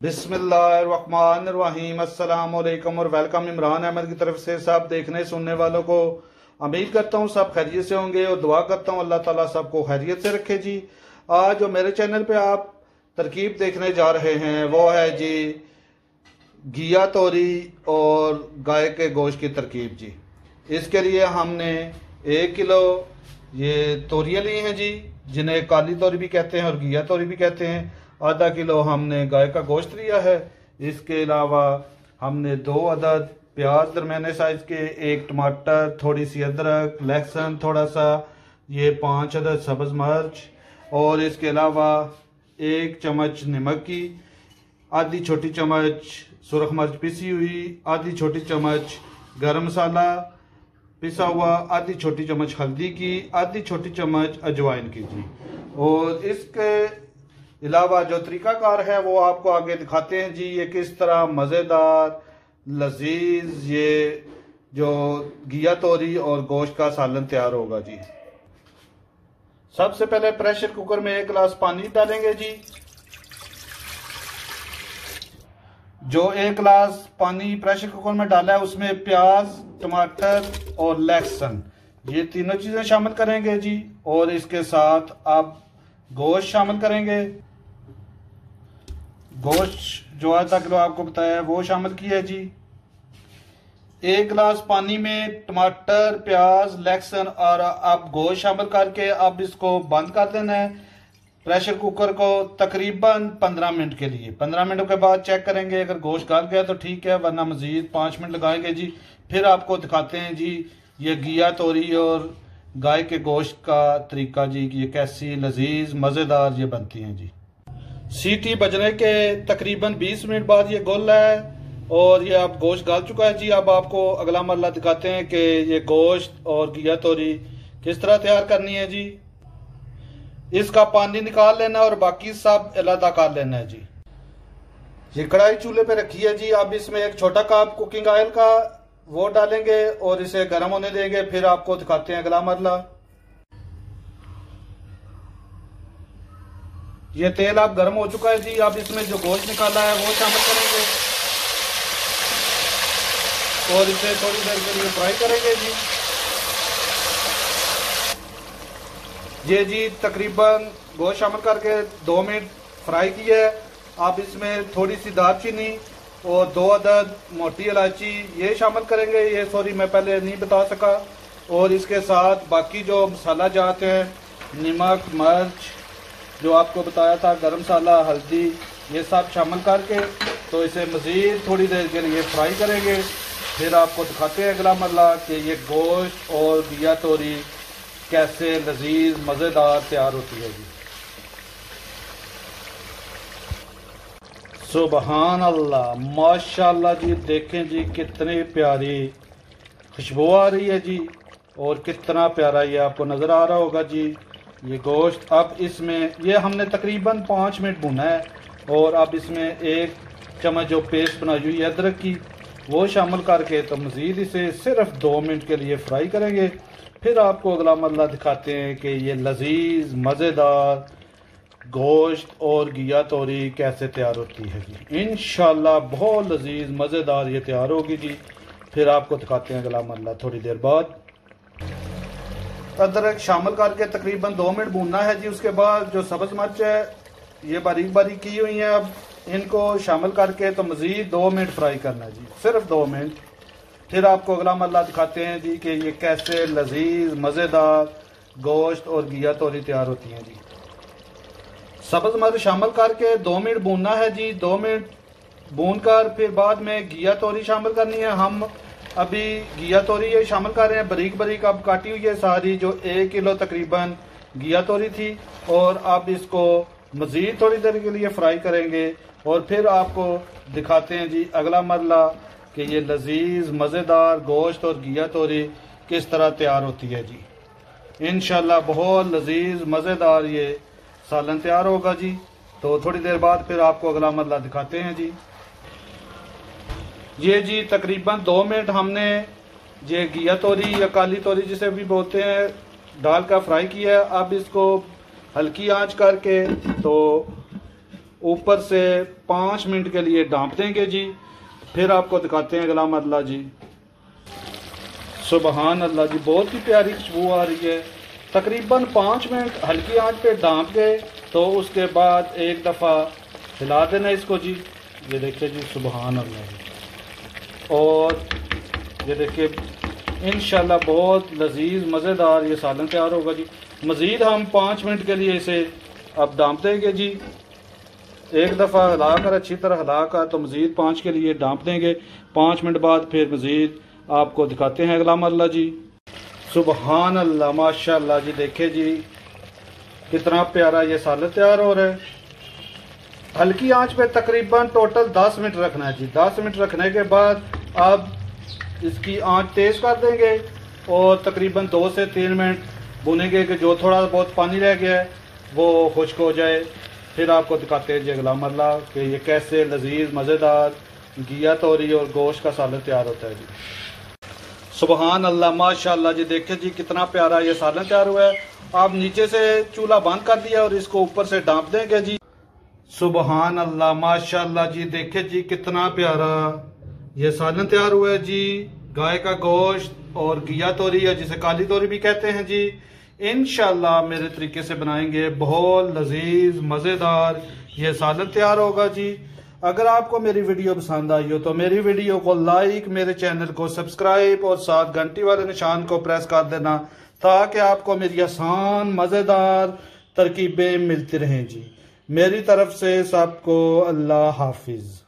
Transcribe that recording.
बिस्मिल्लाहिर्रहमानिर्रहीम। अस्सलाम वालेकुम और वेलकम इमरान अहमद की तरफ से सब देखने सुनने वालों को। उम्मीद करता हूँ सब खैरियत से होंगे और दुआ करता हूँ अल्लाह ताला सबको खैरियत से रखे जी। आज जो मेरे चैनल पे आप तरकीब देखने जा रहे हैं वो है जी घिया तोरी और गाय के गोश्त की तरकीब जी। इसके लिए हमने 1 किलो ये तोरियाँ ली हैं जी, जिन्हें काली तोरी भी कहते हैं और घिया तोरी भी कहते हैं। आधा किलो हमने गाय का गोश्त लिया है। इसके अलावा हमने 2 अदद प्याज दरमियाने साइज के, 1 टमाटर, थोड़ी सी अदरक, लहसुन थोड़ा सा, ये 5 अदद सब्ज मिर्च और इसके अलावा 1 चम्मच नमक की, आधी छोटी चम्मच सुरख मिर्च पिसी हुई, आधी छोटी चम्मच गरम मसाला पिसा हुआ, आधी छोटी चम्मच हल्दी की, आधी छोटी चम्मच अजवाइन की जी। और इसके अलावा जो तरीकाकार है वो आपको आगे दिखाते हैं जी। ये किस तरह मज़ेदार लजीज ये जो घिया तोरी और गोश्त का सालन तैयार होगा जी। सबसे पहले प्रेशर कुकर में 1 गिलास पानी डालेंगे जी। जो 1 गिलास पानी प्रेशर कुकर में डाला है उसमें प्याज, टमाटर और लहसुन ये तीनों चीजें शामिल करेंगे जी। और इसके साथ आप गोश्त शामिल करेंगे। गोश्त जो आधा किलो आपको बताया है वो शामिल किया है जी। 1 गिलास पानी में टमाटर, प्याज, लहसुन और आप गोश्त शामिल करके अब इसको बंद कर देना है प्रेशर कुकर को तकरीबन 15 मिनट के लिए। 15 मिनट के बाद चेक करेंगे, अगर गोश्त गल गया तो ठीक है, वरना मजीद 5 मिनट लगाएंगे जी। फिर आपको दिखाते हैं जी ये घिया तोरी और गाय के गोश्त का तरीका जी कि ये कैसी लजीज मज़ेदार ये बनती हैं जी। सीटी बजने के तकरीबन 20 मिनट बाद ये गोल है और ये अब गोश्त गल चुका है जी। अब आपको अगला मरला दिखाते हैं कि ये गोश्त और घिया तोरी किस तरह तैयार करनी है जी। इसका पानी निकाल लेना और बाकी सब अलग कर लेना है जी। ये कढ़ाई चूल्हे पे रखी है जी। अब इसमें 1 छोटा कप कुकिंग ऑयल का वो डालेंगे और इसे गर्म होने देंगे। फिर आपको दिखाते हैं अगला मरला। ये तेल अब गर्म हो चुका है जी। अब इसमें जो गोश्त निकाला है वो शामिल करेंगे और इसे थोड़ी देर के लिए फ्राई करेंगे जी। ये जी तकरीबन गोश्त शामिल करके 2 मिनट फ्राई किया है। आप इसमें थोड़ी सी दालचीनी और 2 अदद मोटी इलायची ये शामिल करेंगे। ये सॉरी मैं पहले नहीं बता सका। और इसके साथ बाकी जो मसाला जाते हैं, नमक, मिर्च जो आपको बताया था, गरम मसाला, हल्दी, ये सब शामिल करके तो इसे मज़ीद थोड़ी देर के लिए फ्राई करेंगे। फिर आपको दिखाते हैं अगला मरला कि ये गोश्त और घिया तोरी कैसे लजीज मज़ेदार तैयार होती है जी। सुबहान अल्लाह, माशाल्लाह जी। देखें जी कितनी प्यारी खुशबू आ रही है जी और कितना प्यारा ये आपको नज़र आ रहा होगा जी ये गोश्त। अब इसमें ये हमने तकरीबन 5 मिनट भुना है और अब इसमें 1 चम्मच जो पेस्ट बनाई हुई है अदरक की वो शामिल करके तो मज़ीद इसे सिर्फ 2 मिनट के लिए फ्राई करेंगे। फिर आपको अगला मरला दिखाते हैं कि ये लजीज मज़ेदार गोश्त और घिया तोरी कैसे तैयार होती है जी। इंशाल्लाह बहुत लजीज मज़ेदार ये तैयार होगी जी। फिर आपको दिखाते हैं अगला मरला थोड़ी देर बाद। अदरक शामिल करके तकरीबन 2 मिनट भूनना है जी। उसके बाद जो सब्ज मिर्च है ये बारीक बारीक की हुई है, अब इनको शामिल करके तो मज़ीद 2 मिनट फ्राई करना है जी, सिर्फ 2 मिनट। फिर आपको अगला मरला दिखाते हैं जी कि ये कैसे लजीज मज़ेदार गोश्त और घिया तोरी तैयार होती हैं जी। सब्ज मिर्च शामिल करके 2 मिनट भूनना है जी। 2 मिनट भून कर फिर बाद में घिया तोरी शामिल करनी है। हम अभी घिया तोरी ये शामिल कर रहे हैं बारीक बारीक अब काटी हुई है सारी, जो 1 किलो तकरीबन घिया तोरी थी। और अब इसको मज़ीद थोड़ी देर के लिए फ्राई करेंगे और फिर आपको दिखाते हैं जी अगला मरला कि ये लजीज मज़ेदार गोश्त और घिया तोरी किस तरह तैयार होती है जी। इंशाल्लाह बहुत लजीज मज़ेदार ये सालन तैयार होगा जी। तो थोड़ी देर बाद फिर आपको अगला मरला दिखाते हैं जी। ये जी तकरीबन 2 मिनट हमने ये घिया तोरी या काली तोरी जिसे भी बोलते हैं डाल कर फ्राई किया है। अब इसको हल्की आंच करके तो ऊपर से 5 मिनट के लिए ढाँप देंगे जी। फिर आपको दिखाते हैं गुलाम अल्लाह जी। सुबहान अल्लाह जी, बहुत ही प्यारी खुशबू आ रही है। तकरीबन 5 मिनट हल्की आंच पे ढाँप गए तो उसके बाद एक दफ़ा हिला देना इसको जी। ये देखिए जी, सुबहान अल्लाह जी। और ये देखिए इंशाल्लाह बहुत लजीज मज़ेदार ये सालन तैयार होगा जी। मज़ीद हम 5 मिनट के लिए इसे अब ढाँप देंगे जी। एक दफ़ा हिलाकर अच्छी तरह हिलाकर तो मज़ीद 5 के लिए ढाँप देंगे। 5 मिनट बाद फिर मज़ीद आपको दिखाते हैं गुलाम अल्लाह जी। सुबहान अल्लाह, माशाल्लाह जी, देखे जी कितना प्यारा ये सालन तैयार हो रहा है। हल्की आंच पे तकरीबन टोटल 10 मिनट रखना है जी। 10 मिनट रखने के बाद अब इसकी आंच तेज कर देंगे और तकरीबन 2 से 3 मिनट भूनेंगे कि जो थोड़ा बहुत पानी रह गया है वो खुश्क हो जाए। फिर आपको दिखाते हैं जी गुलाम अल्लाह कि ये कैसे लजीज मज़ेदार घिया तोरी और गोश्त का सालन तैयार होता है जी। सुबहान अल्लाह, माशाल्लाह जी, देखिए जी कितना प्यारा ये सालन तैयार हुआ है। आप नीचे से चूल्हा बंद कर दिया और इसको ऊपर से ढाँप देंगे जी। सुबहान अल्लाह, माशाल्लाह जी, देखिए जी कितना प्यारा ये सालन तैयार हुआ है जी। गाय का गोश्त और घिया तोरी है जिसे काली तोरी भी कहते हैं जी। इंशाल्लाह मेरे तरीके से बनाएंगे, बहुत लजीज मज़ेदार ये सालन तैयार होगा जी। अगर आपको मेरी वीडियो पसंद आई हो तो मेरी वीडियो को लाइक, मेरे चैनल को सब्सक्राइब और साथ घंटी वाले निशान को प्रेस कर देना ताकि आपको मेरी आसान मज़ेदार तरकीबें मिलती रहें जी। मेरी तरफ से सबको अल्लाह हाफिज।